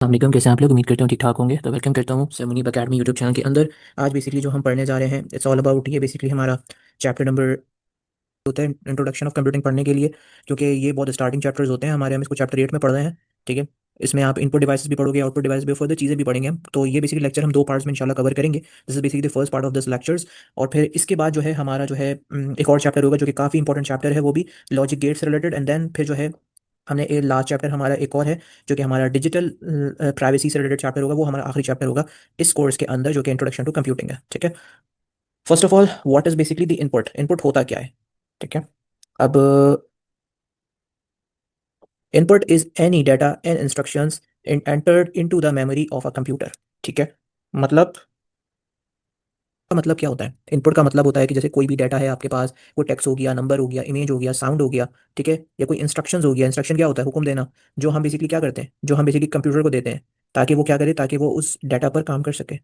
अस्सलाम कैसे हैं आप लोग। उम्मीद करता हूँ ठीक ठाक होंगे। तो वेलकम करता हूँ sir Munib academy YouTube channel के अंदर। आज बेसिकली जो हम पढ़ने जा रहे हैं इट्स ऑल अबाउट, ये बेसिकली हमारा चैप्टर नंबर होता है इंट्रोडक्शन ऑफ कंप्यूटिंग पढ़ने के लिए, क्योंकि ये बहुत स्टार्टिंग चैप्टर्स होते हैं हमारे। हम इसको चैप्टर 8 में पढ़ रहे हैं, ठीक है। इसमें आप इनपुट डिवाइसेस भी पढ़ोगे, आउटपुट डिवाइस भी, फर्दर चीज़ें भी पढ़ेंगे हम। तो ये बेसिकली लेक्चर हम दो पार्ट्स में इंशाल्लाह कवर करेंगे। This is basically the first part of this lectures. और फिर इसके बाद जो है हमारा जो है एक और चैप्टर होगा जो कि काफ़ी इंपॉर्टेंट चैप्टर है, वो भी लॉजिक गेट से रिलेटेड। एंड देन फिर जो है हमने लास्ट चैप्टर हमारा एक और है जो कि हमारा डिजिटल प्राइवेसी से रिलेटेड चैप्टर होगा, वो हमारा आखिरी चैप्टर होगा इस कोर्स के अंदर, जो कि इंट्रोडक्शन टू कंप्यूटिंग है, ठीक है। First of all, what is basically the input. Input होता क्या है, ठीक है। अब input is any data and instructions entered into the memory of a computer, ठीक है। मतलब मतलब क्या होता है, इनपुट का मतलब होता है कि जैसे कोई भी डाटा है आपके पास, कोई टेक्स्ट हो गया, नंबर हो गया, इमेज हो गया, साउंड हो गया, ठीक है, या कोई इंस्ट्रक्शंस हो गया। इंस्ट्रक्शन क्या होता है, हुक्म देना, जो हम बेसिकली क्या करते हैं, जो हम बेसिकली कंप्यूटर को देते हैं ताकि वो क्या करे, ताकि वो उस डाटा पर काम कर सके।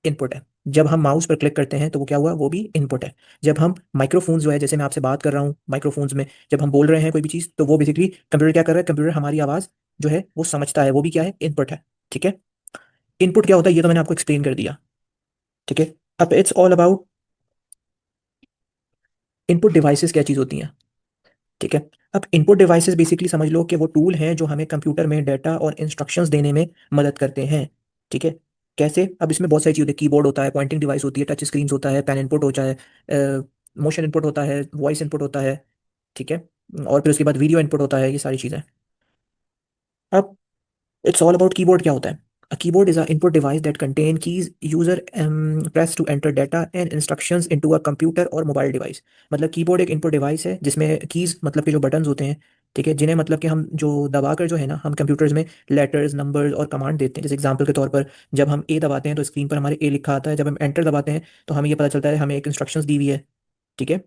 इनपुट है। जब हम माउस पर क्लिक करते हैं तो वो क्या हुआ, वो भी इनपुट है। जब हम माइक्रोफोन्स जो है, जैसे मैं आपसे बात कर रहा हूँ माइक्रोफोन्स में, जब हम बोल रहे हैं कोई भी चीज़, तो वो बेसिकली कंप्यूटर क्या कर रहा है, कंप्यूटर हमारी आवाज़ जो है वो समझता है, वो भी क्या है, इनपुट है, ठीक है। इनपुट क्या होता है ये तो मैंने आपको एक्सप्लेन कर दिया, ठीक है। अब it's all about input devices क्या चीज़ होती हैं, ठीक है। अब इनपुट डिवाइसेस बेसिकली समझ लो कि वो टूल हैं जो हमें कंप्यूटर में डाटा और इंस्ट्रक्शंस देने में मदद करते हैं, ठीक है। कैसे, अब इसमें बहुत सारी चीज़ होती है, कीबोर्ड होता है, पॉइंटिंग डिवाइस होती है, टच स्क्रीन होता है, पेन इनपुट होता है, मोशन इनपुट होता है, वॉइस इनपुट होता है, ठीक है। और फिर उसके बाद वीडियो इनपुट होता है, ये सारी चीज़ें। अब इट्स ऑल अबाउट कीबोर्ड क्या होता है। A keyboard is an input device that contain keys user press to enter data and instructions into a computer or mobile device। मतलब कीबोर्ड एक इनपुट डिवाइस है जिसमें कीज मतलब के जो बटन्स होते हैं, ठीक है, जिन्हें मतलब कि हम जो दबाकर जो है ना, हम कंप्यूटर्स में लेटर्स, नंबर्स और कमांड देते हैं। जैसे एग्जांपल के तौर पर, जब हम ए दबाते हैं तो स्क्रीन पर हमारे ए लिखा आता है, जब हम एंटर दबाते हैं तो हमें ये पता चलता है हमें एक इंस्ट्रक्शंस दी हुई है, ठीक है।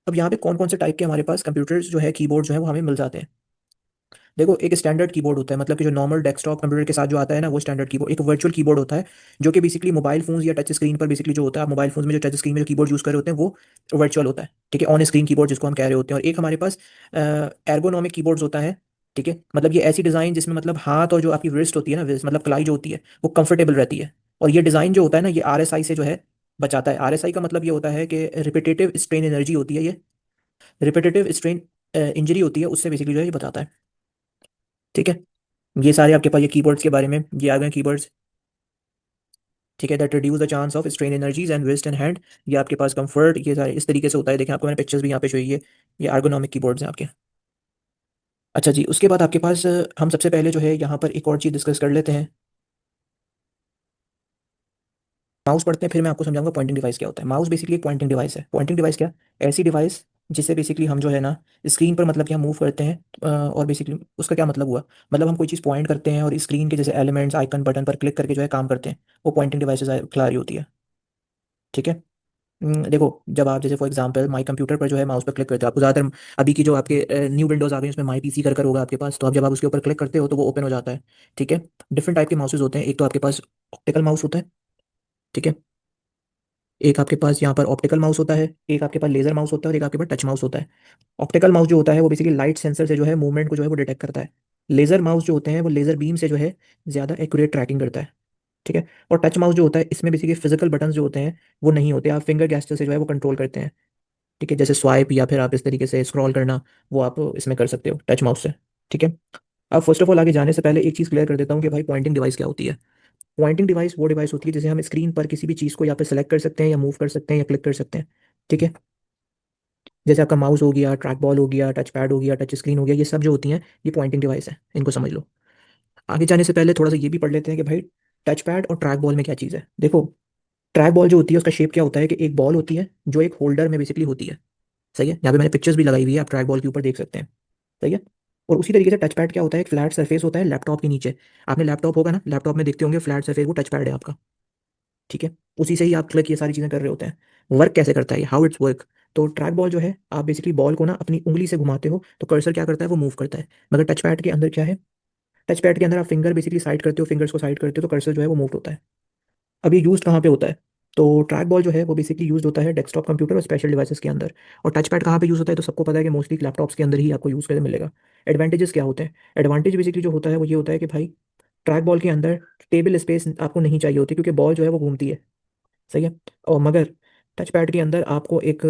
अब यहाँ पे कौन कौन से टाइप के हमारे पास कंप्यूटर्स जो है, कीबोर्ड जो है वो हमें मिल जाते हैं। देखो, एक स्टैंडर्ड कीबोर्ड होता है, मतलब कि जो नॉर्मल डेस्कटॉप कंप्यूटर के साथ जो आता है ना, वो स्टैंडर्ड कीबोर्ड। एक वर्चुअल कीबोर्ड होता है जो कि बेसिकली मोबाइल फोन्स या टच स्क्रीन पर बेसिकली जो होता है, आप मोबाइल फोन्स में जो टच स्क्रीन में जो कीबोर्ड यूज़ कर रहे होते हैं वो वर्चुअल होता है, ठीक है, ऑन स्क्रीन कीबोर्ड जिसको हम कह रहे होते हैं। और एक हमारे पास एर्गोनॉमिक कीबोर्ड्स होता है, ठीक है। मतलब ये ऐसी डिज़ाइन जिसमें मतलब हाथ और जो आपकी रिस्ट होती है ना, मतलब कलाई जो होती है वो कंफर्टेबल रहती है। और ये डिज़ाइन जो होता है ना, ये RSI से जो है बचाता है। RSI का मतलब ये होता है कि रिपीटेटिव स्ट्रेन एनर्जी होती है, ये रिपीटेटिव स्ट्रेन इंजरी होती है, उससे बेसिकली जो है ये बताता है, ठीक है। ये सारे आपके पास ये कीबोर्ड्स के बारे में ये आ गए कीबोर्ड्स, ठीक है। That reduce the chance of strain energies and waste and hand. ये आपके पास कंफर्ट, ये सारे इस तरीके से होता है। देखें, आपको मैंने पिक्चर्स भी यहाँ पे शो है, ये आर्गोनॉमिक कीबोर्ड्स हैं आपके। अच्छा जी, उसके बाद आपके पास हम सबसे पहले जो है यहाँ पर एक और चीज़ डिस्कस कर लेते हैं। माउस पढ़ते हैं, फिर मैं आपको समझाऊंगा पॉइंटिंग डिवाइस क्या होता है। माउस बेसिकली एक पॉइंटिंग डिवाइस है। पॉइंटिंग डिवाइस क्या, ऐसी डिवाइस जिससे बेसिकली हम जो है ना स्क्रीन पर मतलब कि हम मूव करते हैं, और बेसिकली उसका क्या मतलब हुआ, मतलब हम कोई चीज़ पॉइंट करते हैं और स्क्रीन के जैसे एलिमेंट्स, आइकन, बटन पर क्लिक करके जो है काम करते हैं, वो पॉइंटिंग डिवाइसेस खिला रही होती है, ठीक है। देखो, जब आप जैसे फॉर एग्जांपल माई कंप्यूटर पर जो है माउस पर क्लिक करते हो, आपको ज़्यादातर अभी की जो आपके न्यू विंडोज़ आ गई हैं उसमें माई पीसी कर होगा आपके पास, तो आप जब आप उसके ऊपर क्लिक करते हो तो वो ओपन हो जाता है, ठीक है। डिफरेंट टाइप के माउसेज होते हैं। एक तो आपके पास ऑप्टिकल माउस होता है, ठीक है। एक आपके पास यहाँ पर ऑप्टिकल माउस होता है, एक आपके पास लेजर माउस होता है, और एक आपके पास टच माउस होता है। ऑप्टिकल माउस जो होता है वो बेसिकली लाइट सेंसर से जो है मूवमेंट को जो है वो डिटेक्ट करता है। लेजर माउस जो होते हैं वो लेजर बीम से जो है ज़्यादा एक्यूरेट ट्रैकिंग करता है, ठीक है। और टच माउस जो होता है इसमें बेसिकली फिजिकल बटन्स जो होते हैं वो नहीं होते, आप फिंगर गेस्चर से जो है वो कंट्रोल करते हैं, ठीक है। जैसे स्वाइप या फिर आप इस तरीके से स्क्रॉल करना, वो आप इसमें कर सकते हो टच माउस से, ठीक है। अब फर्स्ट ऑफ ऑल आगे जाने से पहले एक चीज़ क्लियर कर देता हूँ कि भाई पॉइंटिंग डिवाइस क्या होती है। पॉइंटिंग डिवाइस वो डिवाइस होती है जिसे हम स्क्रीन पर किसी भी चीज़ को या पे सेलेक्ट कर सकते हैं, या मूव कर सकते हैं, या क्लिक कर सकते हैं, ठीक है। जैसे आपका माउस हो गया, ट्रैक बॉल हो गया, टच पैड हो गया, टच स्क्रीन हो गया, ये सब जो होती हैं ये पॉइंटिंग डिवाइस है, इनको समझ लो। आगे जाने से पहले थोड़ा सा ये भी पढ़ लेते हैं कि भाई टच पैड और ट्रैक बॉल में क्या चीज़ है। देखो, ट्रैक बॉल जो होती है उसका शेप क्या होता है कि एक बॉल होती है जो एक होल्डर में बेसिकली होती है, सही है। यहाँ पे मैंने पिक्चर्स भी लगाई हुई है, आप ट्रैक बॉल के ऊपर देख सकते हैं, सही है। और उसी तरीके से टच पैड क्या होता है, एक फ्लैट सरफेस होता है लैपटॉप के नीचे। आपने लैपटॉप होगा ना, लैपटॉप में देखते होंगे फ्लैट सरफेस, वो टच पैड है आपका, ठीक है। उसी से ही आप क्लिक ये सारी चीज़ें कर रहे होते हैं। वर्क कैसे करता है, हाउ इट्स वर्क। तो ट्रैक बॉल जो है, आप बेसिकली बॉल को ना अपनी उंगली से घुमाते हो तो कर्सर क्या करता है, वो मूव करता है। मगर टच पैड के अंदर क्या है, टच पैड के अंदर आप फिंगर बेसिकली साइड करते हो, फिंगर्स को साइड करते हो तो कर्सर जो है वो मूव होता है। अब ये यूज कहाँ पे होता है, तो ट्रैक बॉल जो है वो बेसिकली यूज होता है डेस्कटॉप कंप्यूटर और स्पेशल डिवाइसेस के अंदर। और टच पैड कहाँ पे यूज़ होता है, तो सबको पता है कि मोस्टली लैपटॉप्स के अंदर ही आपको यूज़ करने मिलेगा। एडवांटेजेस क्या होते हैं? एडवांटेज बेसिकली जो होता है वो ये होता है कि भाई ट्रैक बॉल के अंदर टेबल स्पेस आपको नहीं चाहिए होती, क्योंकि बॉल जो है वो घूमती है, सही है। और मगर टच पैड के अंदर आपको एक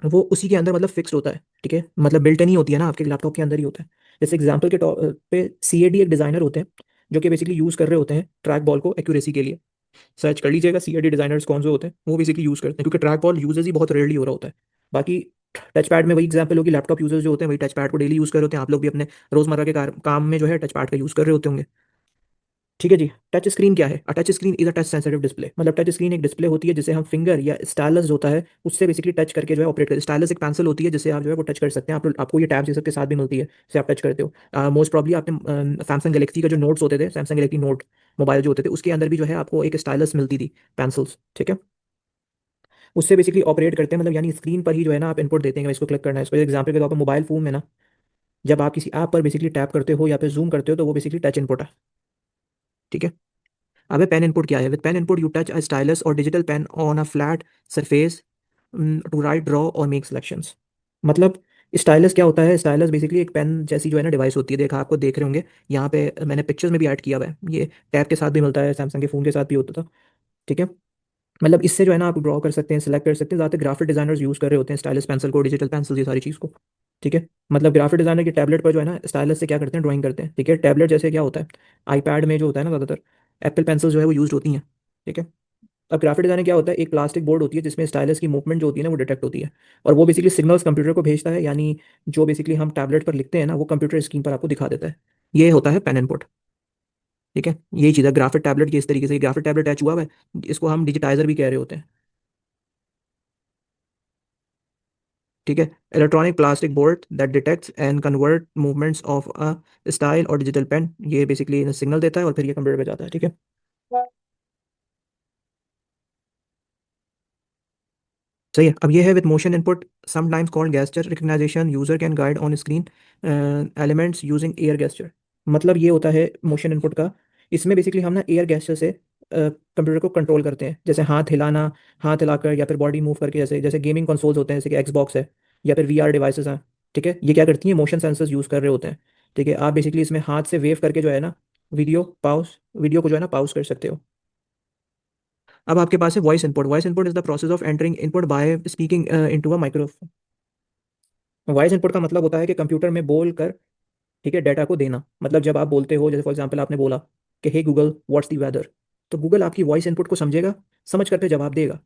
वो उसी के अंदर मतलब फिक्स्ड होता है, ठीक है, मतलब बिल्ट नहीं होती है ना, आपके लैपटॉप के अंदर ही होता है। जैसे एग्जांपल के तौर पे सीएडी एक डिज़ाइनर होते हैं जो कि बेसिकली यूज़ कर रहे होते हैं ट्रैक बॉल को एक्यूरेसी के लिए। सर्च कर लीजिएगा सीएडी डिज़ाइनर्स कौन से होते हैं, वो बेसिकली यूज़ करते हैं, क्योंकि ट्रैक बॉल यूजेस ही बहुत रेयरली हो रहा होता है। बाकी टच पैड में वही एग्जाम्पल होगी, लैपटॉप यूजर्स जो होते हैं वही टच पैड को डेली यूज़ कर रहे होते हैं। आप लोग भी अपने रोज़मर्रा के काम में जो है टच पैड का यूज़ कर रहे होते होंगे। ठीक है जी। टच स्क्रीन क्या है? अ touch screen is a touch sensitive display. मतलब टच स्क्रीन एक डिस्प्ले होती है जिसे हम फिंगर या स्टाइलस होता है उससे बेसिकली टच करके जो है ऑपरेट करते हैं। स्टाइलस एक पेंसिल होती है जिससे आप जो है वो टच कर सकते हैं। आपको ये टैब्स ये सब के साथ भी मिलती है जिसे आप टच करते हो। मोस्ट प्रॉब्ली आपने सैमसंग गैलेक्सी का जो नोट्स होते थे, सैमसंग गैलेक्सी नोट मोबाइल जो होते थे, उसके अंदर भी जो है आपको एक स्टाइलस मिलती थी, पेंसिल्स, ठीक है। उससे बेसिकली ऑपरेट करते हैं, मतलब यानी स्क्रीन पर ही जो है ना आप इनपुट देते हैं कि इसको क्लिक करना है। इसको एग्जाम्पल के तौर पर मोबाइल फोन में ना जब आप किसी ऐप पर बेसिकली टैप करते हो या फिर जूम करते हो तो वो बेसिकली टच इनपुट है, ठीक है। अबे पेन इनपुट क्या है? With pen input you touch a stylus और digital pen on a flat surface to write, draw और मेक सिलेक्शंस। मतलब स्टाइलस क्या होता है? स्टाइलस बेसिकली एक पेन जैसी जो है ना डिवाइस होती है। देखा, आपको देख रहे होंगे यहाँ पे मैंने पिक्चर्स में भी ऐड किया हुआ है। ये टैब के साथ भी मिलता है, सैमसंग के फ़ोन के साथ भी होता था, ठीक है। मतलब इससे जो है ना आप ड्रॉ कर सकते हैं, सिलेक्ट कर सकते हैं। ज़्यादातर ग्राफिक डिजाइनर्स यूज़ कर रहे होते हैं स्टाइलस पेंसिल को, डिजिटल पेंसिल, ये सारी चीज़ को, ठीक है। मतलब ग्राफिक डिजाइनर के टैबलेट पर जो है ना स्टाइलस से क्या करते हैं, ड्राइंग करते हैं, ठीक है। टैबलेट जैसे क्या होता है, आईपैड में जो होता है ना ज़्यादातर एप्पल पेंसिल जो है वो यूज़ होती हैं, ठीक है। अब ग्राफिक डिजाइनर क्या होता है, एक प्लास्टिक बोर्ड होती है जिसमें स्टाइलस की मूवमेंट जो होती है ना वो डिटेक्ट होती है, और वो बेसिकली सिग्नल्स कंप्यूटर को भेजता है, यानी जो बेसिकली हम टैबलेट पर लिखते हैं ना वो कंप्यूटर स्क्रीन पर आपको दिखा देता है। ये होता है पेन इनपुट, ठीक है। यही चीज़ है ग्राफिक टैबलेट की। इस तरीके से ग्राफिक टैबलेट अटैच हुआ हुआ है, इसको हम डिजिटाइजर भी कह रहे होते हैं, ठीक है। Electronic plastic board that detects and convert movements of a style और डिजिटल पेन, ये बेसिकली सिग्नल देता है और फिर ये कंप्यूटर पे जाता है, ठीक है। सही है। अब ये है with motion input sometimes called gesture recognisation, user can guide on screen elements using air gesture. मतलब ये होता है मोशन इनपुट का। इसमें बेसिकली हम ना एयर गेस्चर से कंप्यूटर को कंट्रोल करते हैं, जैसे हाथ हिलाना, हाथ हिलाकर या फिर बॉडी मूव करके, जैसे जैसे गेमिंग कंसोल्स होते हैं जैसे कि एक्सबॉक्स है या फिर वीआर डिवाइसेस हैं, ठीक है। ये क्या करती हैं, मोशन सेंसर्स यूज़ कर रहे होते हैं, ठीक है। आप बेसिकली इसमें हाथ से वेव करके जो है ना वीडियो को जो है ना पॉज कर सकते हो। अब आपके पास है voice input. Voice input is the process of entering input by speaking into a microphone. Voice input का मतलब होता है कि कंप्यूटर में बोल कर, ठीक है, डाटा को देना। मतलब जब आप बोलते हो, जैसे फॉर एग्जांपल आपने बोला कि हे गूगल व्हाट्स द वेदर, तो गूगल आपकी वॉइस इनपुट को समझेगा, समझ कर फिर जवाब देगा,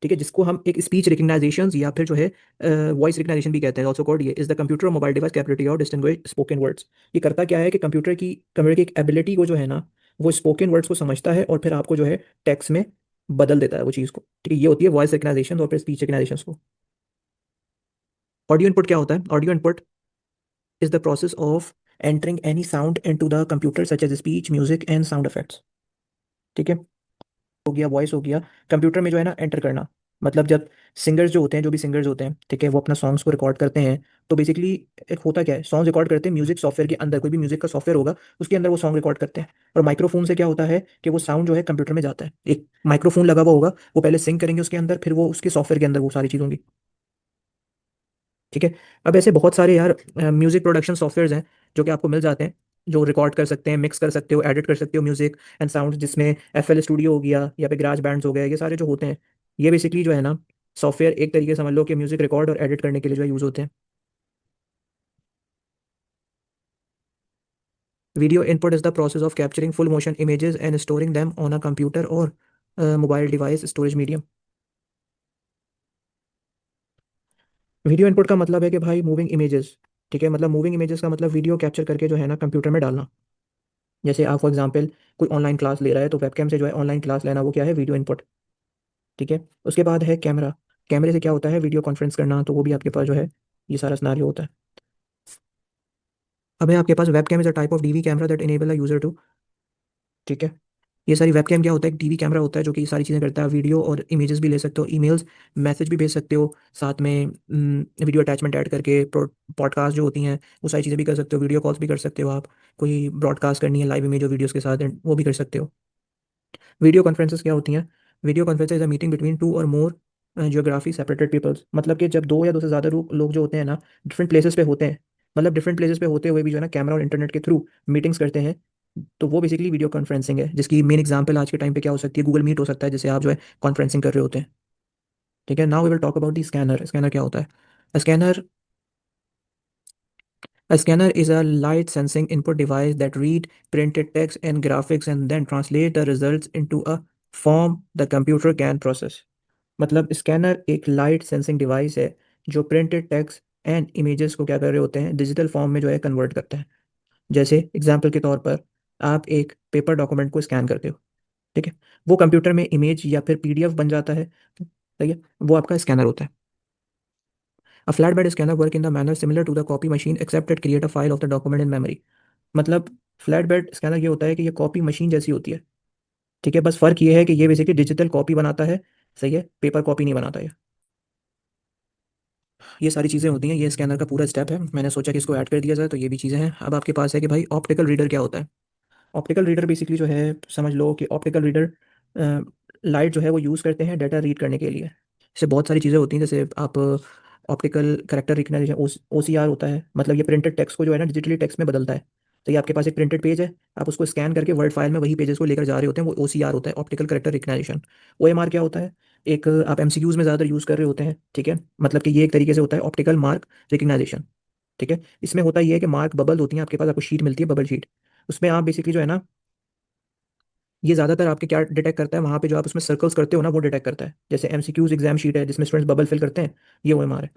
ठीक है। जिसको हम एक स्पीच रिकग्नाइजेशन या फिर जो है वॉइस रिकग्नाइजेशन भी कहते हैं, ऑल्सो कॉल्ड। ये is the computer mobile device capability of distinguish spoken words. ये करता क्या है कि कंप्यूटर की एक एबिलिटी को जो है ना वो स्पोकन वर्ड्स को समझता है और फिर आपको जो है टेक्स्ट में बदल देता है वो चीज़ को, ठीक है। ये होती है वॉइस रिकग्नाइजेशन और फिर स्पीच रिकग्नाइजेशन को। ऑडियो इनपुट क्या होता है? Audio input is the process of entering any sound into the computer such as speech, music and sound effects, ठीक है। हो गया वॉइस, हो गया कंप्यूटर में जो है ना एंटर करना। मतलब जब सिंगर्स जो होते हैं, जो भी सिंगर्स होते हैं, ठीक है, वो अपना सॉन्ग्स को रिकॉर्ड करते हैं, तो बेसिकली एक होता क्या है, सॉन्ग रिकॉर्ड करते हैं म्यूजिक सॉफ्टवेयर के अंदर, कोई भी म्यूजिक का सॉफ्टवेयर होगा उसके अंदर वो सॉन्ग रिकॉर्ड करते हैं। और माइक्रोफोन से क्या होता है कि वो साउंड जो है कंप्यूटर में जाता है, एक माइक्रोफोन लगा हुआ होगा, वो पहले सिंक करेंगे उसके अंदर, फिर वो उसके सॉफ्टवेयर के अंदर वो सारी चीज़ होंगी, ठीक है। अब ऐसे बहुत सारे यार म्यूजिक प्रोडक्शन सॉफ्टवेयर्स हैं जो कि आपको मिल जाते हैं, जो रिकॉर्ड कर सकते हैं, मिक्स कर सकते हो, एडिट कर सकते हो म्यूजिक एंड साउंड, जिसमें एफ एल स्टूडियो हो गया या फिर ग्राज बैंड्स हो गए, ये सारे जो होते हैं ये बेसिकली जो है ना सॉफ्टवेयर एक तरीके से समझ लो कि म्यूजिक रिकॉर्ड और एडिट करने के लिए जो यूज़ होते हैं। Video input is the process of capturing full motion images and storing them on a computer और mobile device storage medium. Video input का मतलब है कि भाई मूविंग इमेजेस, ठीक है। मतलब मूविंग इमेजेस का मतलब वीडियो कैप्चर करके जो है ना कंप्यूटर में डालना। जैसे आप फॉर एग्जांपल कोई ऑनलाइन क्लास ले रहा है तो वेबकैम से जो है ऑनलाइन क्लास लेना, वो क्या है, वीडियो इनपुट, ठीक है। उसके बाद है कैमरा। कैमरे से क्या होता है, वीडियो कॉन्फ्रेंस करना, तो वो भी आपके पास जो है ये सारा सिनेरियो होता है। अब है आपके पास webcam is a type of DV camera that enable a user to, ठीक है। ये सारी वेबकैम क्या होता है, एक डीवी कैमरा होता है जो कि ये सारी चीज़ें करता है। वीडियो और इमेजेस भी ले सकते हो, ईमेल्स, मैसेज भी भेज सकते हो, साथ में वीडियो अटैचमेंट ऐड करके पॉडकास्ट जो होती हैं वो सारी चीज़ें भी कर सकते हो, वीडियो कॉल्स भी कर सकते हो आप, कोई ब्रॉडकास्ट करनी है लाइव इमेज और वीडियोस के साथ वो भी कर सकते हो। वीडियो कॉन्फ्रेंसेस क्या होती हैं, video conference is a meeting between two और मोर जियोग्राफी सेपरेटेड पीपल्स, मतलब कि जब दो या दो से ज़्यादा लोग जो होते हैं ना, डिफरेंट प्लेसेस पे होते हैं, मतलब डिफरेंट प्लेसेस पे होते हुए भी जो है ना कैमरा और इंटरनेट के थ्रू मीटिंग्स करते हैं, तो वो बेसिकली वीडियो कॉन्फ्रेंसिंग है, जिसकी मेन एग्जांपल आज के टाइम पे क्या हो सकती है, गूगल मीट हो सकता है, जिससे आप जो है कॉन्फ्रेंसिंग कर रहे होते हैं। ठीक है, now we will talk about the scanner. Scanner क्या होता है? Scanner A scanner is a light sensing input device that read printed text and graphics and then translate the results into a form the computer can process। मतलब scanner एक light sensing device है जो printed text and images को क्या कर रहे होते हैं, डिजिटल फॉर्म में जो है कन्वर्ट करते हैं। जैसे एग्जांपल के तौर पर आप एक पेपर डॉक्यूमेंट को स्कैन करते हो, ठीक है, वो कंप्यूटर में इमेज या फिर पीडीएफ बन जाता है, ठीक है, वो आपका स्कैनर होता है। A flatbed scanner work in the manner similar to the copy machine except it create a file of the document in memory। मतलब फ्लैट बेड स्कैनर ये होता है कि ये कॉपी मशीन जैसी होती है, ठीक है, बस फर्क ये है कि ये बेसिकली डिजिटल कॉपी बनाता है, सही है, पेपर कॉपी नहीं बनाता है। ये सारी चीज़ें होती हैं, ये स्कैनर का पूरा स्टेप है, मैंने सोचा कि इसको ऐड कर दिया जाए, तो ये भी चीज़ें हैं। अब आपके पास है कि भाई ऑप्टिकल रीडर क्या होता है। ऑप्टिकल रीडर बेसिकली जो है, समझ लो कि ऑप्टिकल रीडर लाइट जो है वो यूज़ करते हैं डाटा रीड करने के लिए। इससे बहुत सारी चीज़ें होती हैं, जैसे आप ऑप्टिकल करेक्टर रिकग्निशन, OCR होता है, मतलब ये प्रिंटेड टेक्स्ट को जो है ना डिजिटली टेक्स्ट में बदलता है। तो ये आपके पास एक प्रिंटेड पेज है, आप उसको स्कैन करके वर्ड फाइल में वही पेजेस को लेकर जा रहे होते हैं, वो OCR होता है, ऑप्टिकल करेक्टर रिकग्निशन। OMR क्या होता है? एक आप MCQs में ज़्यादातर यूज़ कर रहे होते हैं, ठीक है, मतलब कि ये एक तरीके से होता है ऑप्टिकल मार्क रिकग्निशन। ठीक है, इसमें होता ये है कि मार्क बबल होती हैं आपके पास, आपको शीट मिलती है बबल शीट, उसमें आप बेसिकली जो है ना, ये ज़्यादातर आपके क्या डिटेक्ट करता है, वहाँ पे जो आप उसमें सर्कल्स करते हो ना, वो डिटेक्ट करता है। जैसे MCQs एग्जाम शीट है जिसमें स्टूडेंट्स बबल फिल करते हैं, ये OMR है।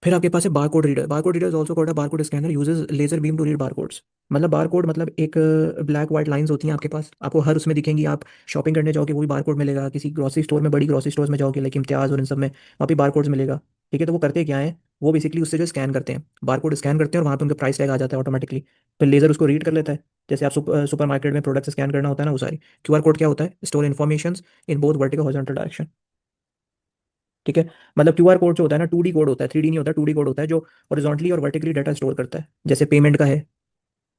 फिर आपके पास है barcode reader. Barcode reader is also called a barcode scanner, uses laser beam to read barcodes. मतलब बारकोड मतलब एक ब्लैक वाइट लाइंस होती हैं आपके पास, आपको हर उसमें दिखेंगी, आप शॉपिंग करने जाओगे वो भी बारकोड मिलेगा, किसी ग्रोसरी स्टोर में, बड़ी ग्रोसरी स्टोर्स में जाओगे लाइक इम्तियाज़ और इन सब में, वहाँ पे बारकोड्स मिलेगा। ठीक है, तो वो करते क्या है, वो बेसिकली उससे जो स्कैन करते हैं, बारकोड स्कैन करते हैं और वहाँ पे उनका प्राइस टैग आ जाता है ऑटोमेटिकली, फिर लेजर उसको रीड कर लेता है। जैसे आप सुपर मार्केट में प्रोडक्ट स्कैन करना होता है ना, वो सारी। QR कोड क्या होता है? Store information in both vertical horizontal direction. ठीक है, मतलब QR कोड जो होता है ना, 2D कोड होता है, 3D नहीं होता, 2D कोड होता है जो हॉरिजॉन्टली और वर्टिकली डाटा स्टोर करता है। जैसे पेमेंट का है,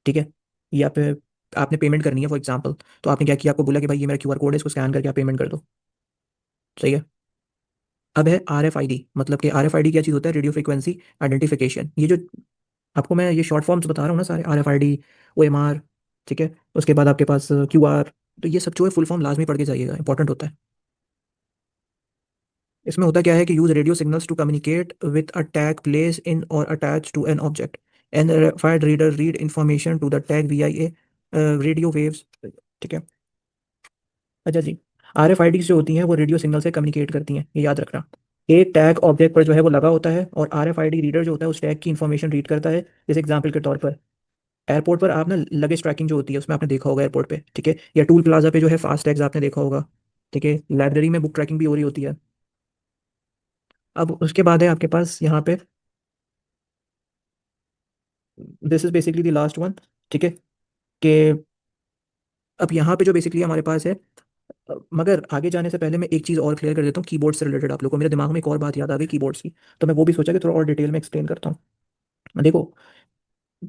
ठीक है, या फिर आपने पेमेंट करनी है फॉर एग्जांपल, तो आपने क्या किया, आपको बोला कि भाई ये मेरा QR कोड है, इसको स्कैन करके आप पेमेंट कर दो, सही है। अब है RFID। मतलब कि RFID क्या चीज़ होता है? Radio frequency identification. ये जो आपको मैं ये शॉर्ट फॉर्म्स बता रहा हूँ ना सारे, RFID, OMR, ठीक है, उसके बाद आपके पास QR, तो ये सब जो है फुल फॉर्म लाजमी पढ़ के जाइएगा, इंपॉर्टेंट होता है। इसमें होता क्या है कि use radio signals to communicate with a tag place in और attach to an object and fide reader read information to the tag V I A radio waves. ठीक है, अच्छा जी, RFID जो होती हैं वो रेडियो सिग्नल से कम्युनिकेट करती हैं, ये याद रखना। एक टैग ऑब्जेक्ट पर जो है वो लगा होता है और RFID रीडर जो होता है उस टैग की इन्फॉर्मेशन रीड करता है। जैसे एग्जांपल के तौर पर एयरपोर्ट पर आप ना लगेज ट्रैकिंग जो होती है उसमें आपने देखा होगा एयरपोर्ट पे, ठीक है, या टूल प्लाजा पे जो है फास्ट टैग्स आपने देखा होगा, ठीक है, लाइब्रेरी में बुक ट्रैकिंग भी हो रही होती है। अब उसके बाद है आपके पास यहाँ पे, this is basically the last one, ठीक है, कि अब यहाँ पे जो बेसिकली हमारे पास है, मगर आगे जाने से पहले मैं एक चीज़ और क्लियर कर देता हूँ कीबोर्ड से रिलेटेड। आप लोगों को मेरे दिमाग में एक और बात याद आ गई कीबोर्ड्स की, तो मैं वो भी सोचा कि थोड़ा और डिटेल में एक्सप्लेन करता हूँ। देखो,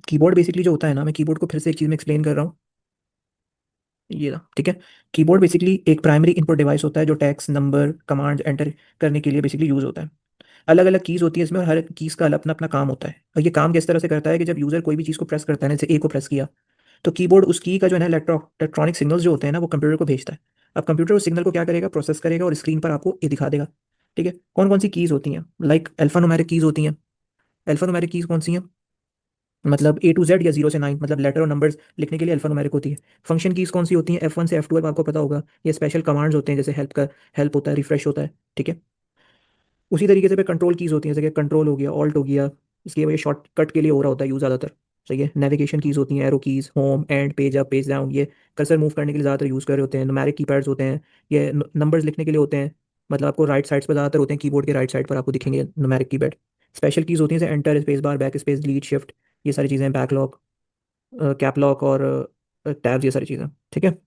कीबोर्ड बेसिकली जो होता है ना, मैं कीबोर्ड को फिर से एक चीज़ में एक्सप्लेन कर रहा हूँ, ये ना, ठीक है। कीबोर्ड बेसिकली एक प्राइमरी इनपुट डिवाइस होता है जो टेक्स्ट, नंबर, कमांड एंटर करने के लिए बेसिकली यूज़ होता है। अलग अलग कीज़ होती है इसमें और हर कीज़ का अपना अपना काम होता है। और ये काम किस तरह से करता है कि जब यूज़र कोई भी चीज़ को प्रेस करता है ना, जैसे A को प्रेस किया, तो कीबोर्ड उस की का जो है ना इलेक्ट्रॉनिक सिग्नल्स जो होते हैं ना, वो कंप्यूटर को भेजता है। अब कंप्यूटर उस सिग्नल को क्या करेगा, प्रोसेस करेगा और स्क्रीन पर आपको ये दिखा देगा। ठीक है, कौन कौन सी कीज़ होती हैं, लाइक अल्फा न्यूमेरिक कीज़ होती हैं। अल्फा न्यूमेरिक कीज़ कौन सी हैं? मतलब A to Z या 0 से 9, मतलब लेटर और नंबर्स लिखने के लिए अल्फा न्यूमेरिक होती है। फंक्शन कीज़ कौन सी होती हैं? F1 से F12 आपको पता होगा, ये स्पेशल कमांड्स होते हैं, जैसे हेल्प का, हेल्प होता है, रिफ्रेश होता है, ठीक है। उसी तरीके से पे कंट्रोल कीज़ होती हैं, जैसे कि कंट्रोल हो गया, ऑल्ट हो गया, इसलिए ये शॉर्टकट के लिए हो रहा होता है यूज़ ज़्यादातर, सही है। नेविगेशन कीज़ होती हैं, arrow keys, home, and, page up, page down, ये कर्सर मूव करने के लिए ज़्यादातर यूज़ कर रहे होते हैं। नुमेरिक कीपैड्स होते हैं, ये नंबर्स लिखने के लिए होते हैं, मतलब आपको राइट साइड्स पर ज़्यादातर होते हैं, कीबोर्ड के राइट साइड पर आपको दिखेंगे नुमेरिक कीपैड। स्पेशल कीज़ होती हैं जैसे enter, space bar, back space, delete, shift, ये सारी चीज़ें, बैकलॉक, कैप लॉक और टैब्स, ये सारी चीज़ें, ठीक है।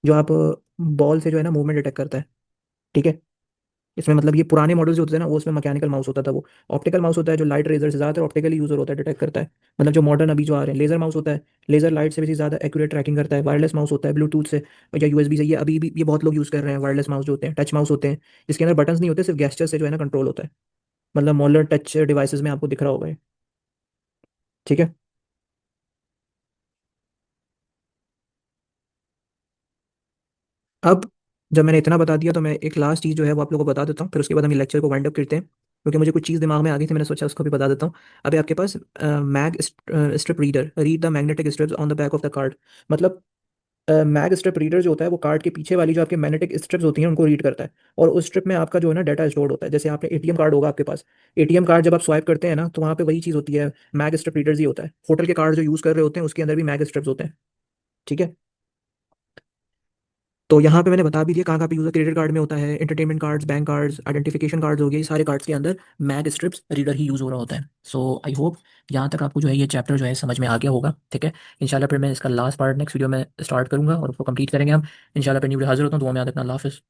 जो आप बॉल से जो है ना मूवमेंट डिटेक्ट करता है, ठीक है, इसमें मतलब ये पुराने मॉडल जो होते थे ना, वो उसमें मैकेनिकल माउस होता था, वो ऑप्टिकल माउस होता है जो लाइट रेजर से ज़्यादातर ऑप्टिकली यूजर होता है, डिटेक्ट करता है। मतलब जो मॉडर्न अभी जो आ रहे हैं लेजर माउस होता है, लेजर लाइट से भी ज़्यादा एक्यूरेट ट्रैकिंग करता है। वायरलेस माउस होता है ब्लूटूथ से या यूएसबी से, ये अभी भी ये बहुत लोग यूज़ कर रहे हैं। वायरलेस माउस जो होते हैं टच माउस होते हैं, जिसके अंदर बटन्स नहीं होते, सिर्फ गेस्चर से जो है ना कंट्रोल होता है। मतलब मॉडर्न टच डिवाइसेस में आपको दिख रहा होगा ये। ठीक है। अब जब मैंने इतना बता दिया तो मैं एक लास्ट चीज़ जो है वो आप लोगों को बता देता हूँ, फिर उसके बाद हम लेक्चर को वाइंड अप करते हैं, क्योंकि मुझे कुछ चीज़ दिमाग में आ गई थी, मैंने सोचा उसको भी बता देता हूँ। अभी आपके पास mag strip reader, read the magnetic strips on the back of the card. मतलब मैग स्ट्रिप रीडर जो होता है वो कार्ड के पीछे वाली जो आपके मैग्नेटिक स्ट्रिप्स होती हैं उनको रीड करता है, और उस स्ट्रिप में आपका जो है ना डाटा स्टोर होता है। जैसे आपने एटीएम कार्ड होगा आपके पास, एटीएम कार्ड जब आप स्वाइप करते हैं ना, तो वहाँ पे वही चीज़ होती है, मैग स्ट्रिप रीडर्स ही होता है। होटल के कार्ड जो यूज़ कर रहे होते हैं उसके अंदर भी मैग स्ट्रिप्स होते हैं। ठीक है। तो यहाँ पे मैंने बता भी दिया कहाँ कहाँ पे यूज़र, क्रेडिट कार्ड में होता है, entertainment cards, bank cards, identification cards हो गए, ये सारे कार्ड्स के अंदर मैग स्ट्रिप्स रीडर ही यूज़ हो रहा होता है। सो आई होप यहाँ तक आपको जो है ये चैप्टर जो है समझ में आ गया होगा। ठीक है। इंशाल्लाह फिर मैं इसका लास्ट पार्ट नेक्स्ट वीडियो में स्टार्ट करूंगा और उसको कंप्लीट करेंगे हम। इंशाल्लाह फिर न्यू हाजिर होता हूँ। दुआ में याद रखना। अल्लाह हाफिज़।